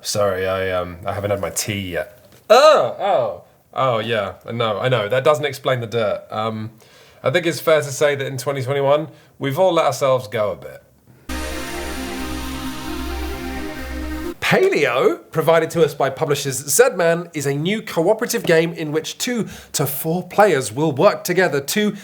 Sorry, I haven't had my tea yet. Oh, yeah. I know. That doesn't explain the dirt. I think it's fair to say that in 2021, we've all let ourselves go a bit. Paleo, provided to us by publishers Zedman, is a new cooperative game in which 2 to 4 players will work together to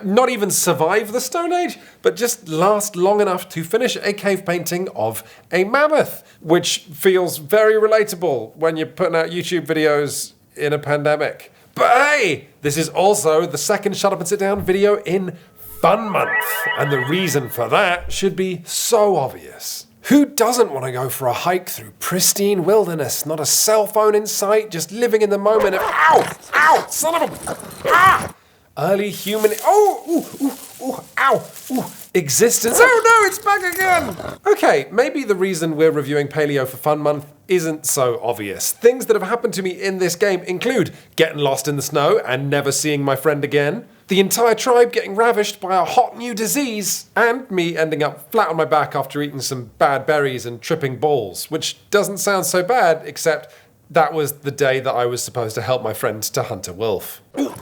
not even survive the Stone Age, but just last long enough to finish a cave painting of a mammoth, which feels very relatable when you're putting out YouTube videos in a pandemic. But hey, this is also the second Shut Up and Sit Down video in Fun Month, and the reason for that should be so obvious. Who doesn't want to go for a hike through pristine wilderness, not a cell phone in sight, just living in the moment of ow, son of a, early human, existence. Oh no, it's back again. Okay, maybe the reason we're reviewing Paleo for Fun Month isn't so obvious. Things that have happened to me in this game include getting lost in the snow and never seeing my friend again, the entire tribe getting ravished by a hot new disease, and me ending up flat on my back after eating some bad berries and tripping balls, which doesn't sound so bad, except that was the day that I was supposed to help my friend to hunt a wolf. Ooh,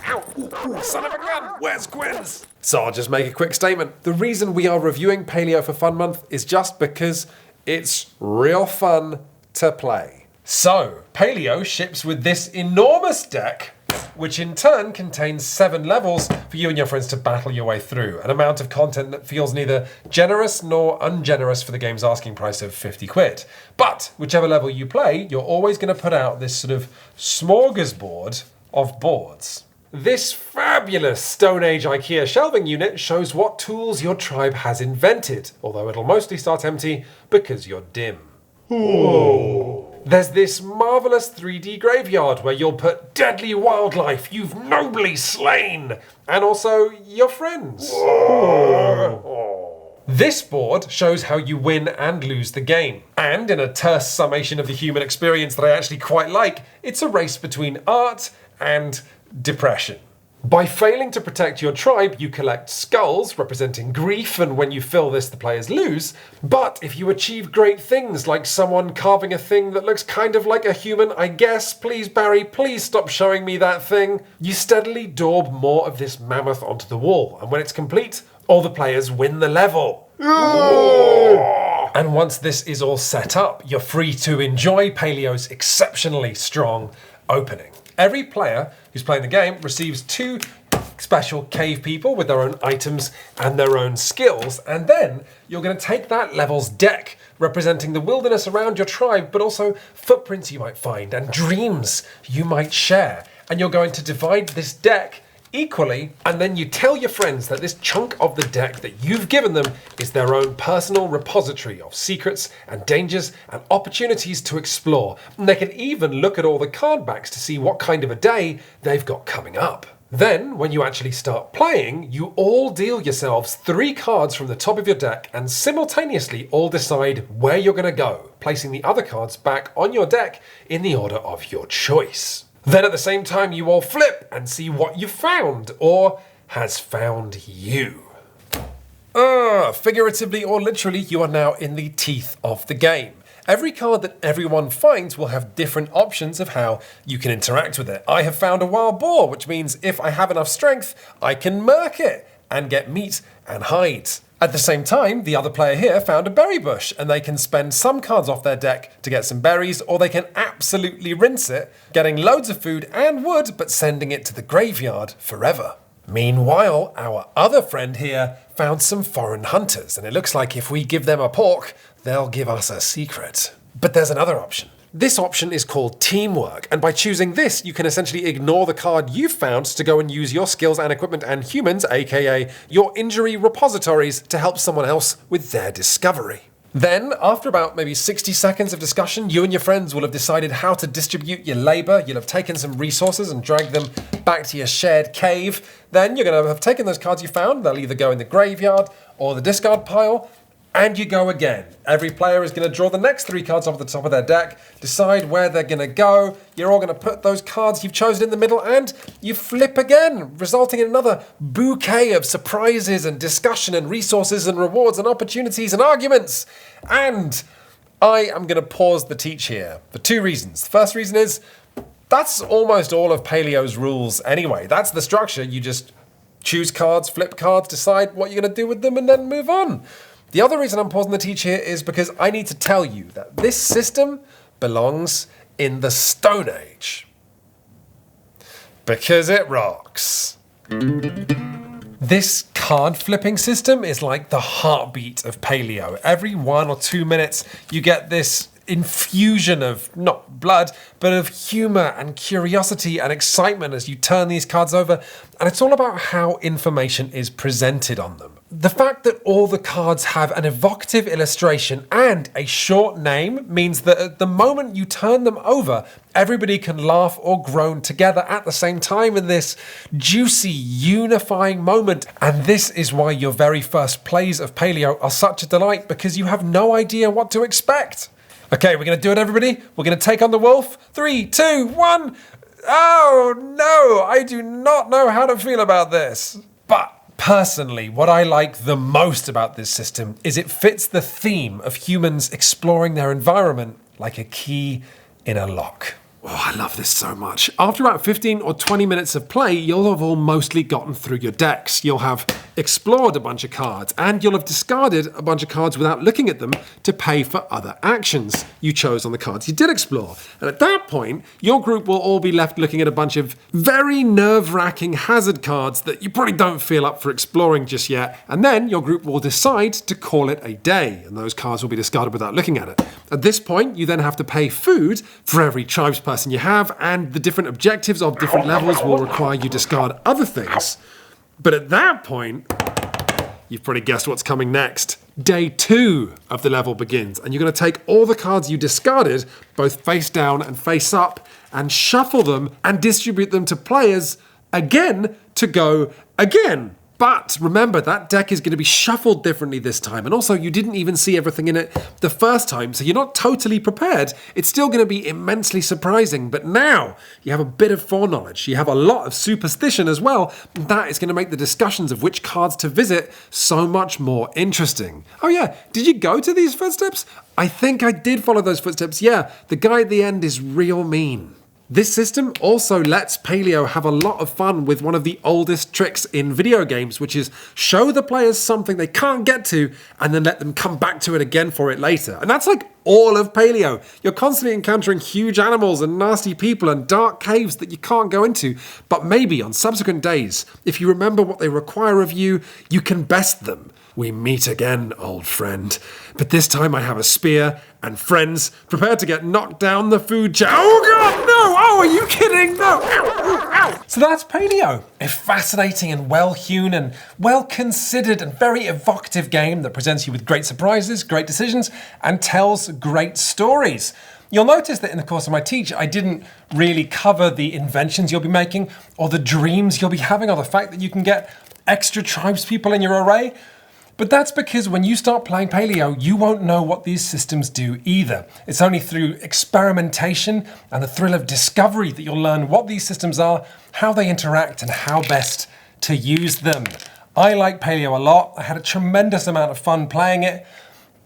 son of a gun, where's Quiz? So I'll just make a quick statement. The reason we are reviewing Paleo for Fun Month is just because it's real fun to play. So, Paleo ships with this enormous deck, which in turn contains 7 levels for you and your friends to battle your way through, an amount of content that feels neither generous nor ungenerous for the game's asking price of 50 quid. But whichever level you play, you're always going to put out this sort of smorgasbord of boards. This fabulous Stone Age IKEA shelving unit shows what tools your tribe has invented, although it'll mostly start empty because you're dim. Ooh. There's this marvellous 3D graveyard where you'll put deadly wildlife you've nobly slain, and also your friends. This board shows how you win and lose the game. And in a terse summation of the human experience that I actually quite like, it's a race between art and depression. By failing to protect your tribe, you collect skulls, representing grief, and when you fill this, the players lose. But if you achieve great things, like someone carving a thing that looks kind of like a human, I guess, please Barry, please stop showing me that thing, you steadily daub more of this mammoth onto the wall, and when it's complete, all the players win the level. And once this is all set up, you're free to enjoy Paleo's exceptionally strong opening. Every player who's playing the game receives 2 special cave people with their own items and their own skills, and then you're going to take that level's deck, representing the wilderness around your tribe, but also footprints you might find and dreams you might share, and you're going to divide this deck equally, and then you tell your friends that this chunk of the deck that you've given them is their own personal repository of secrets and dangers and opportunities to explore. And they can even look at all the card backs to see what kind of a day they've got coming up. Then, when you actually start playing, you all deal yourselves 3 cards from the top of your deck and simultaneously all decide where you're going to go, placing the other cards back on your deck in the order of your choice. Then at the same time, you all flip and see what you found, or has found you. Figuratively or literally, you are now in the teeth of the game. Every card that everyone finds will have different options of how you can interact with it. I have found a wild boar, which means if I have enough strength, I can murk it and get meat and hide. At the same time, the other player here found a berry bush, and they can spend some cards off their deck to get some berries, or they can absolutely rinse it, getting loads of food and wood, but sending it to the graveyard forever. Meanwhile, our other friend here found some foreign hunters, and it looks like if we give them a pork, they'll give us a secret. But there's another option. This option is called Teamwork, and by choosing this, you can essentially ignore the card you've found to go and use your skills and equipment and humans, aka your injury repositories, to help someone else with their discovery. Then, after about maybe 60 seconds of discussion, you and your friends will have decided how to distribute your labor. You'll have taken some resources and dragged them back to your shared cave. Then you're going to have taken those cards you found. They'll either go in the graveyard or the discard pile. And you go again. Every player is going to draw the next 3 cards off the top of their deck, decide where they're going to go. You're all going to put those cards you've chosen in the middle, and you flip again, resulting in another bouquet of surprises and discussion and resources and rewards and opportunities and arguments. And I am going to pause the teach here for 2 reasons. The first reason is that's almost all of Paleo's rules anyway. That's the structure. You just choose cards, flip cards, decide what you're going to do with them, and then move on. The other reason I'm pausing the teach here is because I need to tell you that this system belongs in the Stone Age. Because it rocks. This card flipping system is like the heartbeat of Paleo. Every 1 or 2 minutes, you get this infusion of not blood, but of humor and curiosity and excitement as you turn these cards over. And it's all about how information is presented on them. The fact that all the cards have an evocative illustration and a short name means that at the moment you turn them over, everybody can laugh or groan together at the same time in this juicy, unifying moment. And this is why your very first plays of Paleo are such a delight, because you have no idea what to expect. Okay, we're going to do it, everybody. We're going to take on the wolf. 3, 2, 1. Oh, no, I do not know how to feel about this. But personally, what I like the most about this system is it fits the theme of humans exploring their environment like a key in a lock. Oh, I love this so much. After about 15 or 20 minutes of play, you'll have all mostly gotten through your decks. You'll have explored a bunch of cards, and you'll have discarded a bunch of cards without looking at them to pay for other actions you chose on the cards you did explore. And at that point, your group will all be left looking at a bunch of very nerve-wracking hazard cards that you probably don't feel up for exploring just yet. And then your group will decide to call it a day, and those cards will be discarded without looking at it. At this point, you then have to pay food for every tribesperson you have, and the different objectives of different levels will require you discard other things. But at that point, you've probably guessed what's coming next. Day 2 of the level begins, and you're going to take all the cards you discarded, both face down and face up, and shuffle them and distribute them to players again to go again. But remember, that deck is going to be shuffled differently this time. And also, you didn't even see everything in it the first time, so you're not totally prepared. It's still going to be immensely surprising. But now, you have a bit of foreknowledge. You have a lot of superstition as well. And that is going to make the discussions of which cards to visit so much more interesting. Oh yeah, did you go to these footsteps? I think I did follow those footsteps. Yeah, the guy at the end is real mean. This system also lets Paleo have a lot of fun with one of the oldest tricks in video games, which is show the players something they can't get to and then let them come back to it again for it later. And that's like all of Paleo. You're constantly encountering huge animals and nasty people and dark caves that you can't go into. But maybe on subsequent days, if you remember what they require of you, you can best them. We meet again, old friend. But this time I have a spear and friends prepared to get knocked down the food chain. Oh God, no! Oh, are you kidding? No! Ow, ow, ow. So that's Paleo, a fascinating and well-hewn and well-considered and very evocative game that presents you with great surprises, great decisions, and tells great stories. You'll notice that in the course of my teach, I didn't really cover the inventions you'll be making, or the dreams you'll be having, or the fact that you can get extra tribespeople in your array. But that's because when you start playing Paleo, you won't know what these systems do either. It's only through experimentation and the thrill of discovery that you'll learn what these systems are, how they interact, and how best to use them. I like Paleo a lot. I had a tremendous amount of fun playing it,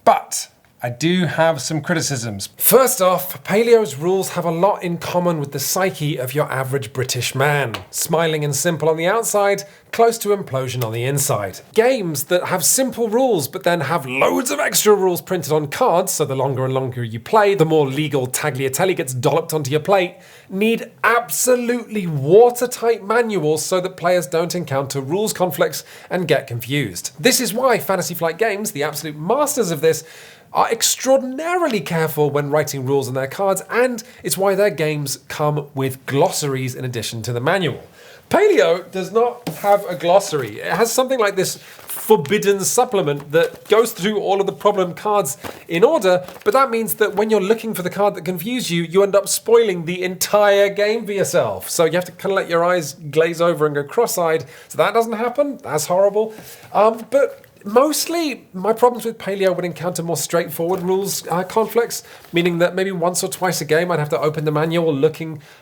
but I do have some criticisms. First off, Paleo's rules have a lot in common with the psyche of your average British man. Smiling and simple on the outside, close to implosion on the inside. Games that have simple rules but then have loads of extra rules printed on cards, so the longer and longer you play, the more legal tagliatelle gets dolloped onto your plate, need absolutely watertight manuals so that players don't encounter rules conflicts and get confused. This is why Fantasy Flight Games, the absolute masters of this, are extraordinarily careful when writing rules on their cards, and it's why their games come with glossaries in addition to the manual. Paleo does not have a glossary. It has something like this forbidden supplement that goes through all of the problem cards in order, but that means that when you're looking for the card that confused you, you end up spoiling the entire game for yourself. So you have to kind of let your eyes glaze over and go cross-eyed. So that doesn't happen. That's horrible. But Mostly, my problems with Paleo would encounter more straightforward rules conflicts, meaning that maybe once or twice a game I'd have to open the manual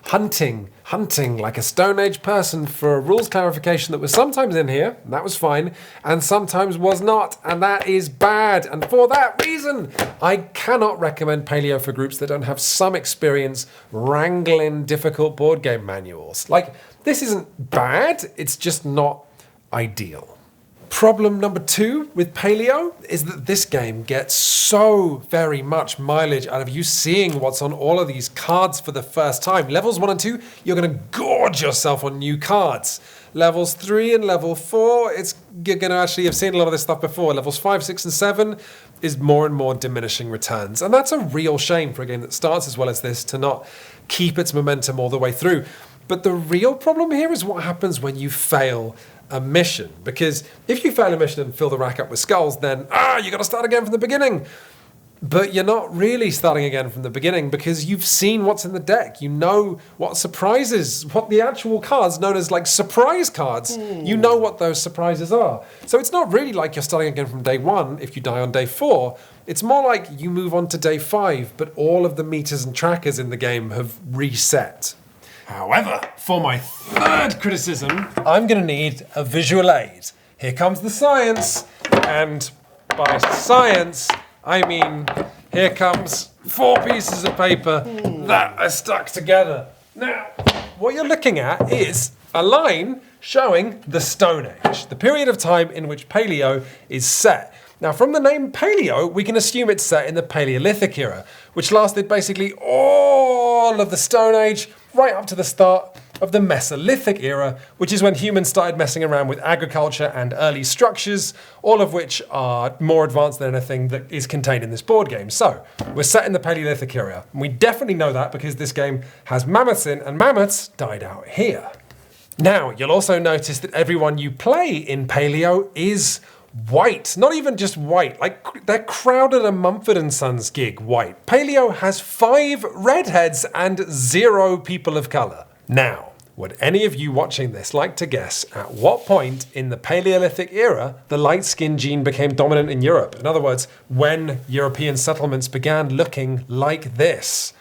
hunting like a Stone Age person for a rules clarification that was sometimes in here, and that was fine, and sometimes was not, and that is bad. And for that reason, I cannot recommend Paleo for groups that don't have some experience wrangling difficult board game manuals. Like, this isn't bad, it's just not ideal. Problem number 2 with Paleo is that this game gets so very much mileage out of you seeing what's on all of these cards for the first time. Levels 1 and 2, you're going to gorge yourself on new cards. Levels 3 and level 4, you're going to actually have seen a lot of this stuff before. Levels 5, 6, and 7 is more and more diminishing returns. And that's a real shame for a game that starts as well as this to not keep its momentum all the way through. But the real problem here is what happens when you fail a mission, because if you fail a mission and fill the rack up with skulls, then you got to start again from the beginning. But you're not really starting again from the beginning because you've seen what's in the deck. You know what surprises, what the actual cards known as like surprise cards. You know what those surprises are. So it's not really like you're starting again from day 1 if you die on day 4. It's more like you move on to day 5, but all of the meters and trackers in the game have reset. However, for my third criticism, I'm going to need a visual aid. Here comes the science, and by science, I mean here comes 4 pieces of paper that are stuck together. Now, what you're looking at is a line showing the Stone Age, the period of time in which Paleo is set. Now, from the name Paleo, we can assume it's set in the Paleolithic era, which lasted basically all of the Stone Age, right up to the start of the Mesolithic era, which is when humans started messing around with agriculture and early structures, all of which are more advanced than anything that is contained in this board game. So, we're set in the Paleolithic era. And we definitely know that because this game has mammoths in, and mammoths died out here. Now, you'll also notice that everyone you play in Paleo is white. Not even just white, like they're Crowder and Mumford & Sons gig white. Paleo has 5 redheads and 0 people of color. Now, would any of you watching this like to guess at what point in the Paleolithic era the light skin gene became dominant in Europe? In other words, when European settlements began looking like this?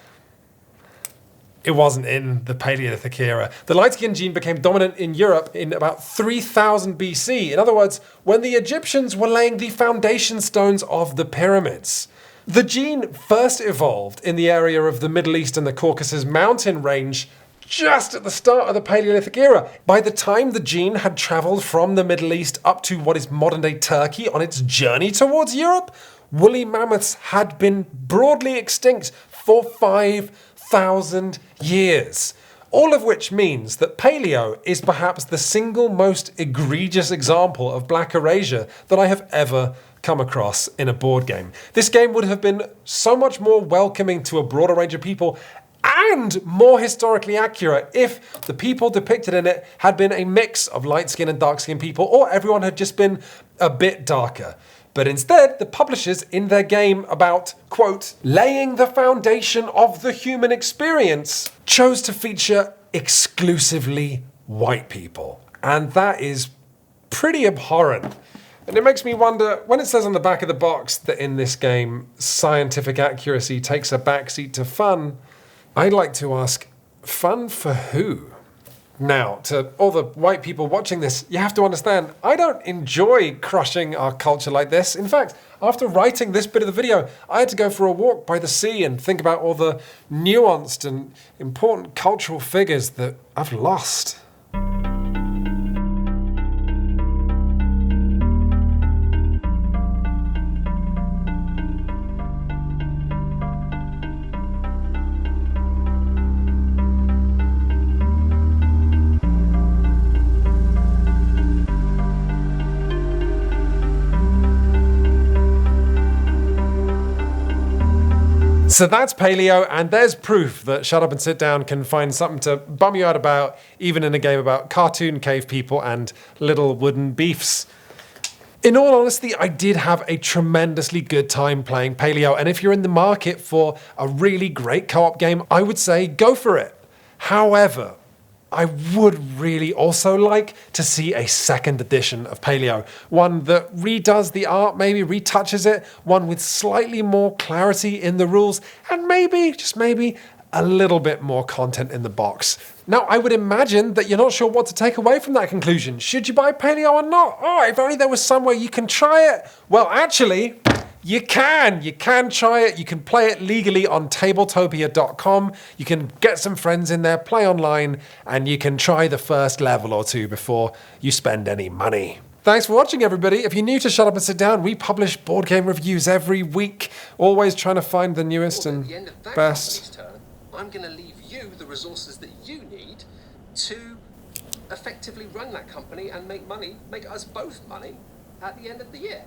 It wasn't in the Paleolithic era. The light skin gene became dominant in Europe in about 3000 BC. In other words, when the Egyptians were laying the foundation stones of the pyramids. The gene first evolved in the area of the Middle East and the Caucasus mountain range just at the start of the Paleolithic era. By the time the gene had traveled from the Middle East up to what is modern-day Turkey on its journey towards Europe, woolly mammoths had been broadly extinct for 5,000 years. All of which means that Paleo is perhaps the single most egregious example of black erasure that I have ever come across in a board game. This game would have been so much more welcoming to a broader range of people and more historically accurate if the people depicted in it had been a mix of light-skinned and dark-skinned people, or everyone had just been a bit darker. But instead, the publishers in their game about, quote, laying the foundation of the human experience, chose to feature exclusively white people. And that is pretty abhorrent. And it makes me wonder, when it says on the back of the box that in this game, scientific accuracy takes a backseat to fun, I'd like to ask, fun for who? Now, to all the white people watching this, you have to understand, I don't enjoy crushing our culture like this. In fact, after writing this bit of the video, I had to go for a walk by the sea and think about all the nuanced and important cultural figures that I've lost. So that's Paleo, and there's proof that Shut Up and Sit Down can find something to bum you out about, even in a game about cartoon cave people and little wooden beefs. In all honesty, I did have a tremendously good time playing Paleo, and if you're in the market for a really great co-op game, I would say go for it. However, I would really also like to see a second edition of Paleo. One that redoes the art, maybe retouches it, one with slightly more clarity in the rules, and maybe, just maybe, a little bit more content in the box. Now, I would imagine that you're not sure what to take away from that conclusion. Should you buy Paleo or not? Oh, if only there was somewhere you can try it. Well, actually, you can. You can try it. You can play it legally on Tabletopia.com. You can get some friends in there, play online, and you can try the first level or two before you spend any money. Thanks for watching, everybody. If you're new to Shut Up and Sit Down, we publish board game reviews every week, always trying to find the newest and best. I'm going to leave you the resources that you need to effectively run that company and make money, make us both money at the end of the year.